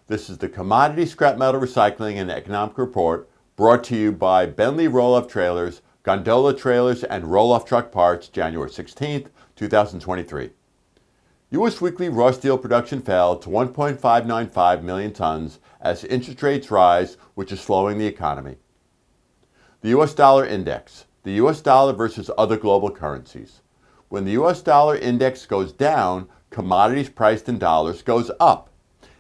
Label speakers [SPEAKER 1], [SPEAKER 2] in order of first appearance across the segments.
[SPEAKER 1] This is the Commodity Scrap Metal Recycling and Economic Report brought to you by Bentley Roll-Off Trailers, Gondola Trailers, and Roll-Off Truck Parts, January 16, 2023. U.S. weekly raw steel production fell to 1.595 million tons as interest rates rise, which is slowing the economy. The U.S. dollar index, the U.S. dollar versus other global currencies. When the U.S. dollar index goes down, commodities priced in dollars goes up.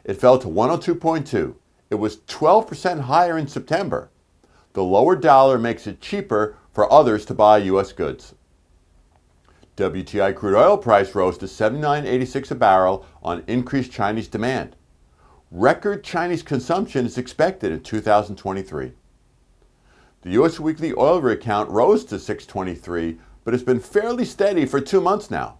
[SPEAKER 1] It fell to 102.2. It was 12% higher in September. The lower dollar makes it cheaper for others to buy U.S. goods. WTI crude oil price rose to $79.86 a barrel on increased Chinese demand. Record Chinese consumption is expected in 2023. The U.S. weekly oil rig count rose to 623, but has been fairly steady for 2 months now.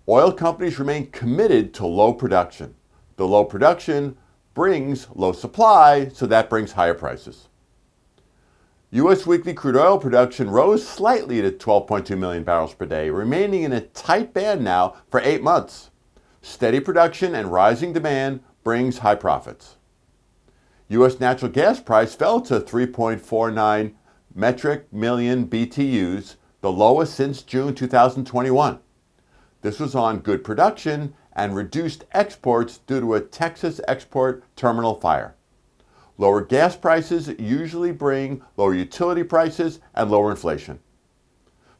[SPEAKER 1] Oil companies remain committed to low production. The low production brings low supply, so that brings higher prices. U.S. weekly crude oil production rose slightly to 12.2 million barrels per day, remaining in a tight band now for 8 months. Steady production and rising demand brings high profits. U.S. natural gas price fell to 3.49 metric million BTUs, the lowest since June 2021. This was on good production and reduced exports due to a Texas export terminal fire. Lower gas prices usually bring lower utility prices and lower inflation.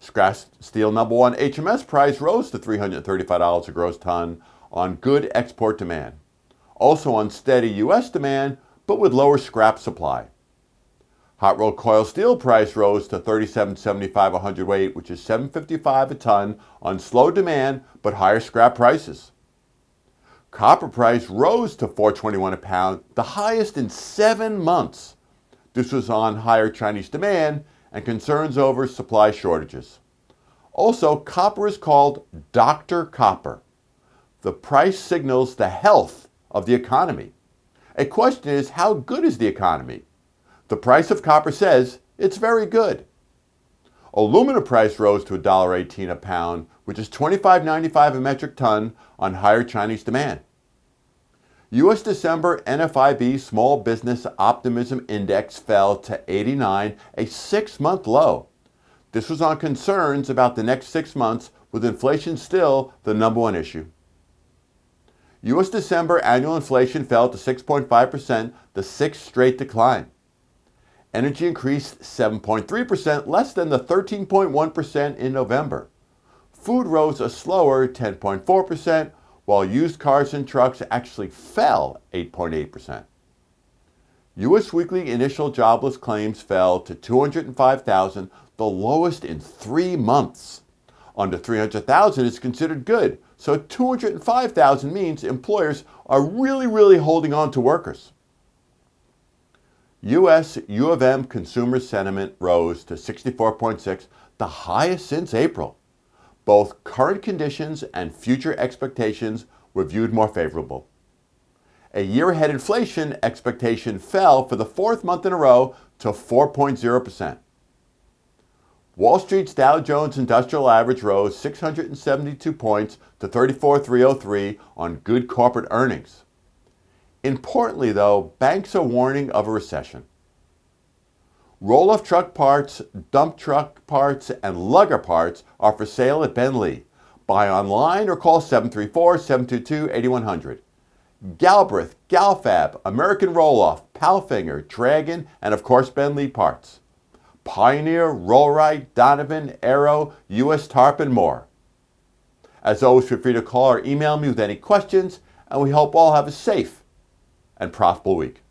[SPEAKER 1] Scrap steel number one HMS price rose to $335 a gross ton on good export demand. Also on steady U.S. demand, but with lower scrap supply. Hot rolled coil steel price rose to $37.75 a hundredweight, which is $7.55 a ton on slow demand but higher scrap prices. Copper price rose to $4.21 a pound, the highest in 7 months. This was on higher Chinese demand and concerns over supply shortages. Also, copper is called Dr. Copper. The price signals the health of the economy. A question is, how good is the economy? The price of copper says it's very good. Aluminum price rose to $1.18 a pound, which is $25.95 a metric ton on higher Chinese demand. U.S. December NFIB Small Business Optimism Index fell to 89, a 6-month low. This was on concerns about the next 6 months, with inflation still the number one issue. U.S. December annual inflation fell to 6.5%, the 6th straight decline. Energy increased 7.3%, less than the 13.1% in November. Food rose a slower 10.4%, while used cars and trucks actually fell 8.8%. U.S. weekly initial jobless claims fell to 205,000, the lowest in 3 months. Under 300,000 is considered good, so 205,000 means employers are really holding on to workers. U.S. U of M consumer sentiment rose to 64.6, the highest since April. Both current conditions and future expectations were viewed more favorable. A year-ahead inflation expectation fell for the 4th month in a row to 4.0%. Wall Street's Dow Jones Industrial Average rose 672 points to 34,303 on good corporate earnings. Importantly, though, banks are warning of a recession. Roll-off truck parts, dump truck parts, and lugger parts are for sale at Bentley. Buy online or call 734-722-8100. Galbraith, Galfab, American Roll-Off, Palfinger, Dragon, and of course Bentley parts. Pioneer, Rollright, Donovan, Aero, U.S. Tarp, and more. As always, feel free to call or email me with any questions, and we hope all have a safe and profitable week.